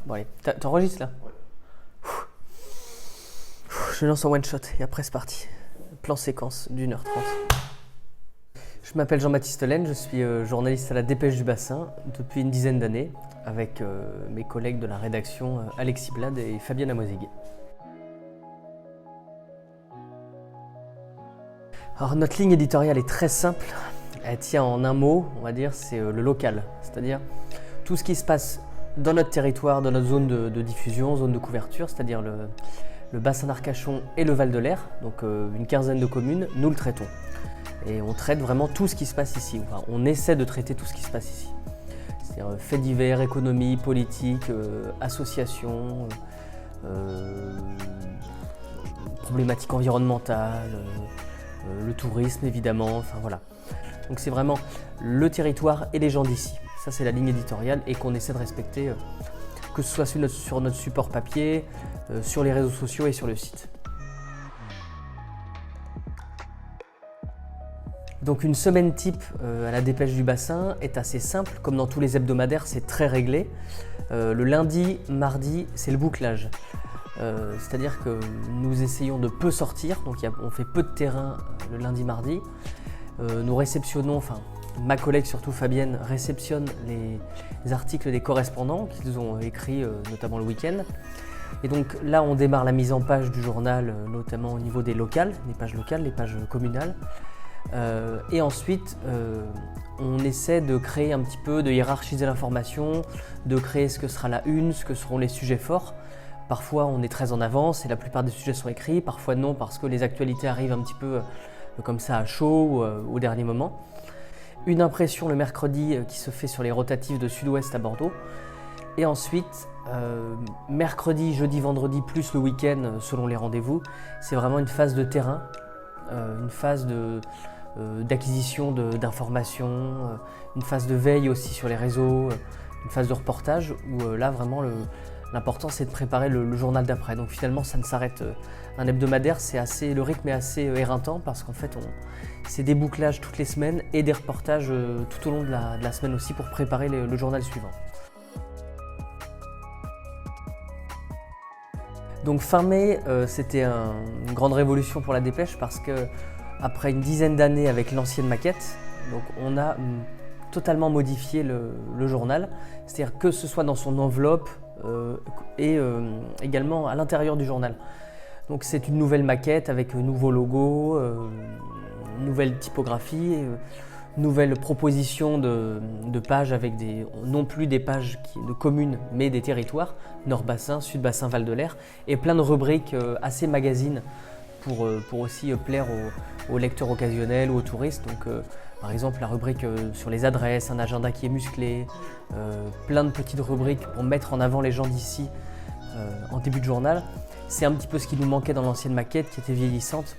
Bon allez, t'enregistres là? Je lance en one shot et après c'est parti. Plan séquence d'1h30. Je m'appelle Jean-Baptiste Laine, je suis journaliste à la Dépêche du Bassin depuis une dizaine d'années avec mes collègues de la rédaction Alexis Blade et Fabienne Amozig. Alors notre ligne éditoriale est très simple, elle tient en un mot, on va dire, c'est le local, c'est-à-dire tout ce qui se passe dans notre territoire, dans notre zone de diffusion, zone de couverture, c'est-à-dire le bassin d'Arcachon et le Val de l'Air, donc une quinzaine de communes, nous le traitons. Et on traite vraiment tout ce qui se passe ici, enfin, on essaie de traiter tout ce qui se passe ici. C'est-à-dire faits divers, économie, politique, associations, problématiques environnementales, le tourisme évidemment, enfin voilà. Donc c'est vraiment le territoire et les gens d'ici. Ça c'est la ligne éditoriale et qu'on essaie de respecter, que ce soit sur notre support papier, sur les réseaux sociaux et sur le site. Donc une semaine type à la Dépêche du Bassin est assez simple, comme dans tous les hebdomadaires c'est très réglé. Le lundi, mardi c'est le bouclage. C'est-à-dire que nous essayons de peu sortir, donc on fait peu de terrain le lundi, mardi. Nous réceptionnons, enfin ma collègue surtout Fabienne réceptionne les articles des correspondants qu'ils ont écrits notamment le week-end. Et donc là on démarre la mise en page du journal, notamment au niveau des locales, les pages locales, les pages communales. Et ensuite on essaie de créer un petit peu, de hiérarchiser l'information, de créer ce que sera la une, ce que seront les sujets forts. Parfois on est très en avance et la plupart des sujets sont écrits, parfois non parce que les actualités arrivent un petit peu comme ça à chaud ou au dernier moment. Une impression le mercredi qui se fait sur les rotatives de Sud-Ouest à Bordeaux. Et ensuite, mercredi, jeudi, vendredi, plus le week-end selon les rendez-vous, c'est vraiment une phase de terrain, une phase d'acquisition d'informations, une phase de veille aussi sur les réseaux, une phase de reportage où là vraiment l'important c'est de préparer le journal d'après. Donc finalement ça ne s'arrête, un hebdomadaire le rythme est assez éreintant parce qu'en fait c'est des bouclages toutes les semaines et des reportages tout au long de la semaine aussi pour préparer le journal suivant. Donc fin mai c'était une grande révolution pour la Dépêche parce que après une dizaine d'années avec l'ancienne maquette, donc on a totalement modifié le journal, c'est-à-dire que ce soit dans son enveloppe et également à l'intérieur du journal. Donc c'est une nouvelle maquette avec un nouveau logo, nouvelle typographie, nouvelle proposition de pages avec non plus des pages de communes mais des territoires, Nord-Bassin, Sud-Bassin, Val de l'Air, et plein de rubriques assez magazines pour aussi plaire aux lecteurs occasionnels ou aux touristes. Donc, par exemple, la rubrique sur les adresses, un agenda qui est musclé, plein de petites rubriques pour mettre en avant les gens d'ici en début de journal. C'est un petit peu ce qui nous manquait dans l'ancienne maquette qui était vieillissante.